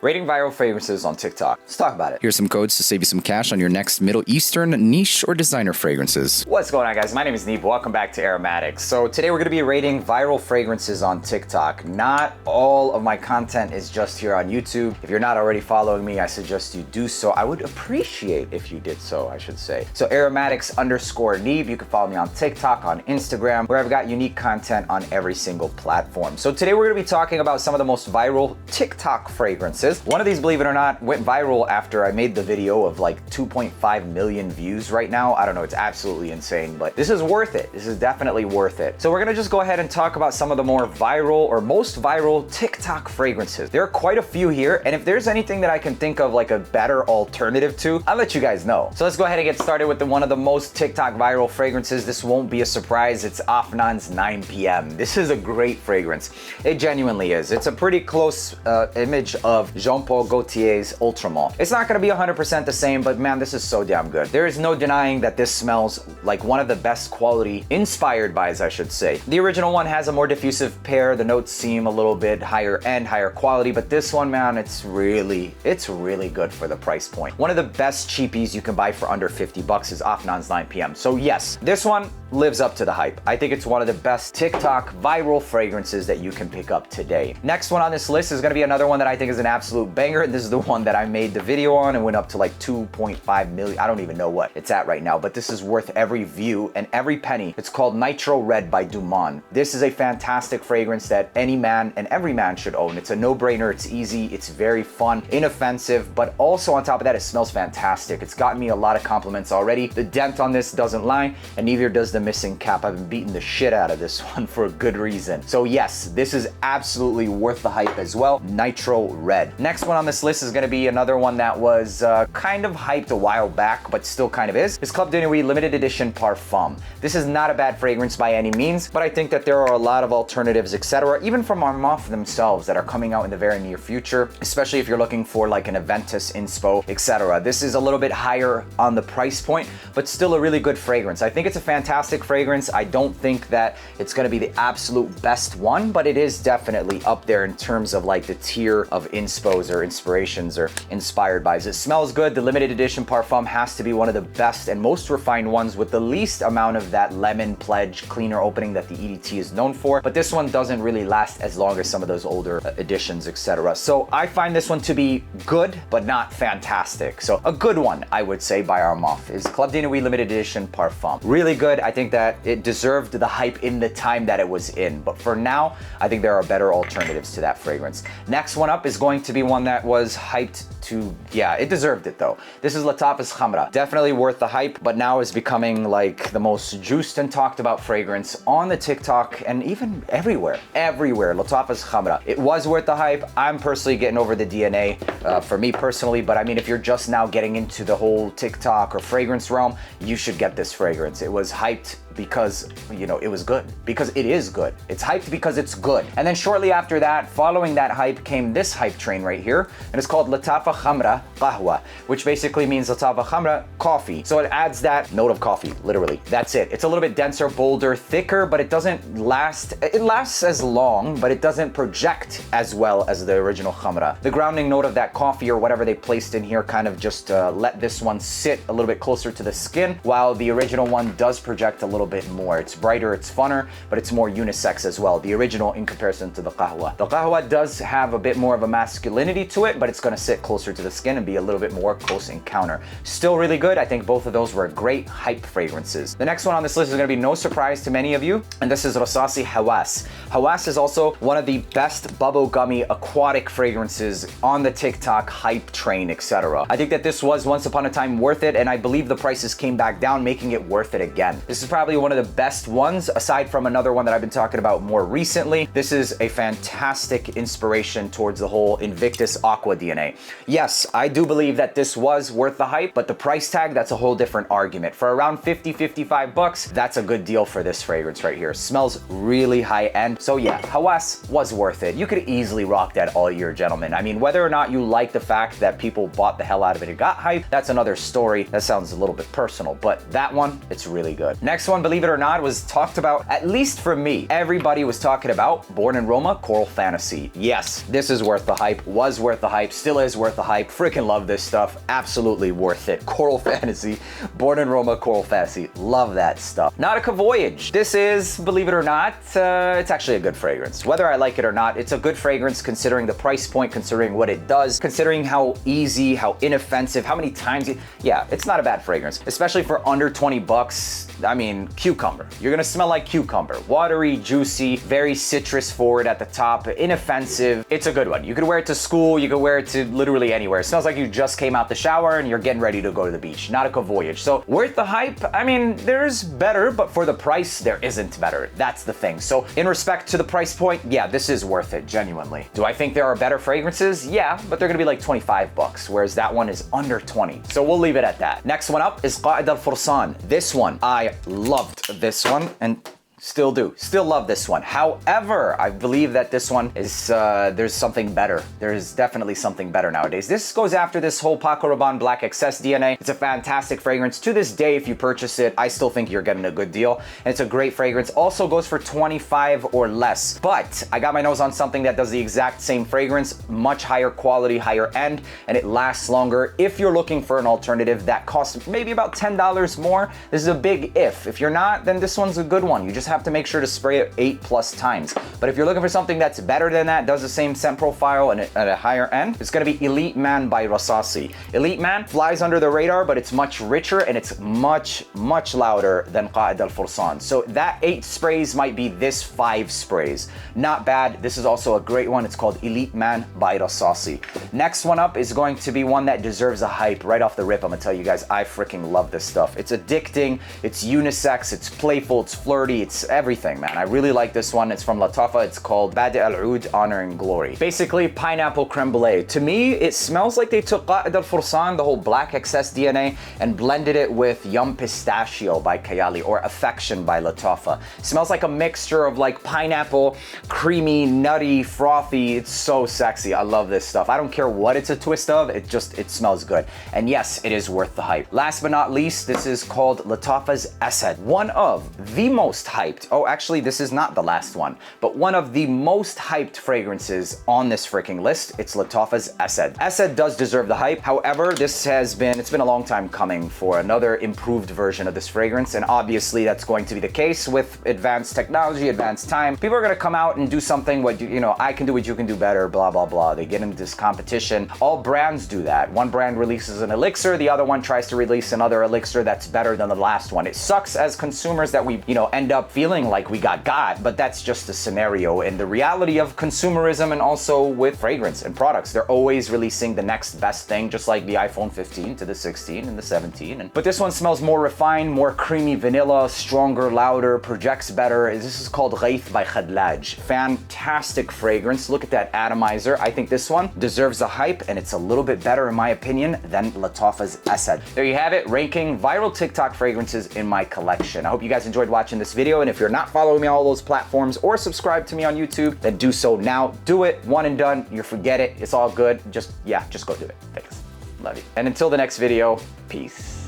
Rating viral fragrances on TikTok. Let's talk about it. Here's some codes to save you some cash on your next Middle Eastern niche or designer fragrances. What's going on, guys? My name is Neeb. Welcome back to AROMATIX. So today we're going to be rating viral fragrances on TikTok. Not all of my content is just here on YouTube. If you're not already following me, I suggest you do so. I would appreciate if you did so, I should say. So AROMATIX_Neeb. You can follow me on TikTok, on Instagram, where I've got unique content on every single platform. So today we're going to be talking about some of the most viral TikTok fragrances. One of these, believe it or not, went viral after I made the video of like 2.5 million views right now. I don't know, it's absolutely insane, but this is worth it. This is definitely worth it. So we're gonna just go ahead and talk about some of the more viral or most viral TikTok fragrances. There are quite a few here, and if there's anything that I can think of like a better alternative to, I'll let you guys know. So let's go ahead and get started with one of the most TikTok viral fragrances. This won't be a surprise. It's Afnan's 9 p.m. This is a great fragrance. It genuinely is. It's a pretty close image of Jean-Paul Gaultier's Ultramont. It's not gonna be 100% the same, but man, this is so damn good. There is no denying that this smells like one of the best quality inspired buys, I should say. The original one has a more diffusive pair. The notes seem a little bit higher end, higher quality, but this one, man, it's really good for the price point. One of the best cheapies you can buy for under 50 bucks is Afnan's 9 p.m. So yes, this one lives up to the hype. I think it's one of the best TikTok viral fragrances that you can pick up today. Next one on this list is gonna be another one that I think is an absolute banger. This is the one that I made the video on and went up to like 2.5 million. I don't even know what it's at right now, but this is worth every view and every penny. It's called Nitro Red by Dumont. This is a fantastic fragrance that any man and every man should own. It's a no-brainer. It's easy. It's very fun, inoffensive, but also on top of that, it smells fantastic. It's gotten me a lot of compliments already. The dent on this doesn't lie, and neither does the missing cap. I've been beating the shit out of this one for a good reason. So yes, this is absolutely worth the hype as well. Nitro Red. Next one on this list is going to be another one that was kind of hyped a while back, but still kind of is. It's Club de Nuit Limited Edition Parfum. This is not a bad fragrance by any means, but I think that there are a lot of alternatives, etc., even from Armaf themselves, that are coming out in the very near future, especially if you're looking for like an Aventus inspo, etc. This is a little bit higher on the price point, but still a really good fragrance. I think it's a fantastic fragrance. I don't think that it's going to be the absolute best one, but it is definitely up there in terms of like the tier of inspos or inspirations or inspired buys. It smells good. The limited edition Parfum has to be one of the best and most refined ones with the least amount of that lemon pledge cleaner opening that the EDT is known for, but this one doesn't really last as long as some of those older editions, etc. So I find this one to be good, but not fantastic. So a good one, I would say, by Armaf is Club de Nuit Limited Edition Parfum. Really good. I think that it deserved the hype in the time that it was in, but for now, I think there are better alternatives to that fragrance. Next one up is going to be one that was hyped to, yeah, it deserved it though. This is Lattafa Khamrah. Definitely worth the hype, but now is becoming like the most juiced and talked about fragrance on the TikTok and even everywhere. Lattafa Khamrah. It was worth the hype. I'm personally getting over the DNA for me personally, but I mean, if you're just now getting into the whole TikTok or fragrance realm, you should get this fragrance. It was hyped because, you know, it was good. Because it is good. It's hyped because it's good. And then shortly after that, following that hype, came this hype train right here, and it's called Lattafa Khamrah Qahwa, which basically means Lattafa Khamrah coffee. So it adds that note of coffee, literally. That's it. It's a little bit denser, bolder, thicker, but it doesn't last. It lasts as long, but it doesn't project as well as the original Khamrah. The grounding note of that coffee or whatever they placed in here kind of just let this one sit a little bit closer to the skin, while the original one does project a little bit more. It's brighter, it's funner, but it's more unisex as well. The original in comparison to the Qahwa. The Qahwa does have a bit more of a masculinity to it, but it's going to sit closer to the skin and be a little bit more close encounter. Still really good. I think both of those were great hype fragrances. The next one on this list is going to be no surprise to many of you, and this is Rasasi Hawas. Hawas is also one of the best bubblegummy aquatic fragrances on the TikTok hype train, etc. I think that this was once upon a time worth it, and I believe the prices came back down, making it worth it again. This is probably one of the best ones, aside from another one that I've been talking about more recently. This is a fantastic inspiration towards the whole Invictus Aqua DNA. Yes, I do believe that this was worth the hype, but the price tag, that's a whole different argument. For around 50, 55 bucks, that's a good deal for this fragrance right here. Smells really high end. So yeah, Hawas was worth it. You could easily rock that all year, gentlemen. I mean, whether or not you like the fact that people bought the hell out of it and got hype, that's another story. That sounds a little bit personal, but that one, it's really good. Next one, believe it or not, was talked about, at least for me. Everybody was talking about Born in Roma Coral Fantasy. Yes, this is worth the hype, was worth the hype, still is worth the hype. Freaking love this stuff. Absolutely worth it. Coral Fantasy, Born in Roma Coral Fantasy. Love that stuff. Nautica Voyage. This is, believe it or not, it's actually a good fragrance. Whether I like it or not, it's a good fragrance considering the price point, considering what it does, considering how easy, how inoffensive, how many times yeah, it's not a bad fragrance, especially for under 20 bucks. I mean, cucumber. You're gonna smell like cucumber. Watery, juicy, very citrus forward at the top, inoffensive. It's a good one. You could wear it to school, you could wear it to literally anywhere. It smells like you just came out the shower and you're getting ready to go to the beach. Nautica Voyage. So worth the hype? I mean, there's better, but for the price, there isn't better. That's the thing. So in respect to the price point, yeah, this is worth it, genuinely. Do I think there are better fragrances? Yeah, but they're gonna be like 25 bucks, whereas that one is under 20. So we'll leave it at that. Next one up is Qaid al-Fursan. This one, I loved this one, and still do. Still love this one. However, I believe that this one is, there's something better. There's definitely something better nowadays. This goes after this whole Paco Rabanne Black Excess DNA. It's a fantastic fragrance. To this day, if you purchase it, I still think you're getting a good deal. And it's a great fragrance. Also goes for 25 or less. But I got my nose on something that does the exact same fragrance, much higher quality, higher end, and it lasts longer. If you're looking for an alternative that costs maybe about $10 more, this is a big if. If you're not, then this one's a good one. You just have to make sure to spray it 8+ times. But if you're looking for something that's better than that, does the same scent profile and at a higher end, it's gonna be Elite Man by Rasasi. Elite Man flies under the radar, but it's much richer and it's much louder than Qaid al-Fursan. So that 8 sprays might be this 5 sprays. Not bad. This is also a great one. It's called Elite Man by Rasasi. Next one up is going to be one that deserves a hype right off the rip. I'm gonna tell you guys, I freaking love this stuff. It's addicting, it's unisex, it's playful, it's flirty, it's everything, man. I really like this one. It's from Lattafa. It's called Badi al-Oud, Honor and Glory. Basically, pineapple creme brulee. To me, it smells like they took Qaid al-Fursan, the whole Black Excess DNA, and blended it with Yum Pistachio by Kayali or Affection by Lattafa. It smells like a mixture of like pineapple, creamy, nutty, frothy. It's so sexy. I love this stuff. I don't care what it's a twist of. It smells good. And yes, it is worth the hype. Last but not least, this is called Lattafa's Asad. One of the most hyped, oh, actually, this is not the last one, but one of the most hyped fragrances on this freaking list. It's Lattafa's Asad. Asad does deserve the hype. However, it's been a long time coming for another improved version of this fragrance, and obviously that's going to be the case with advanced technology, advanced time. People are gonna come out and do something what you know, I can do what you can do better, blah, blah, blah. They get into this competition. All brands do that. One brand releases an elixir, the other one tries to release another elixir that's better than the last one. It sucks as consumers that we, end up feeling like we got, but that's just a scenario. And the reality of consumerism, and also with fragrance and products, they're always releasing the next best thing, just like the iPhone 15 to the 16 and the 17. But this one smells more refined, more creamy vanilla, stronger, louder, projects better. This is called Ghaith by Khadlaj. Fantastic fragrance. Look at that atomizer. I think this one deserves the hype, and it's a little bit better, in my opinion, than Lattafa's Asad. There you have it, ranking viral TikTok fragrances in my collection. I hope you guys enjoyed watching this video, and if you're not following me on all those platforms or subscribe to me on YouTube, then do so now. Do it, one and done. You forget it. It's all good. Just go do it. Thanks. Love you. And until the next video, peace.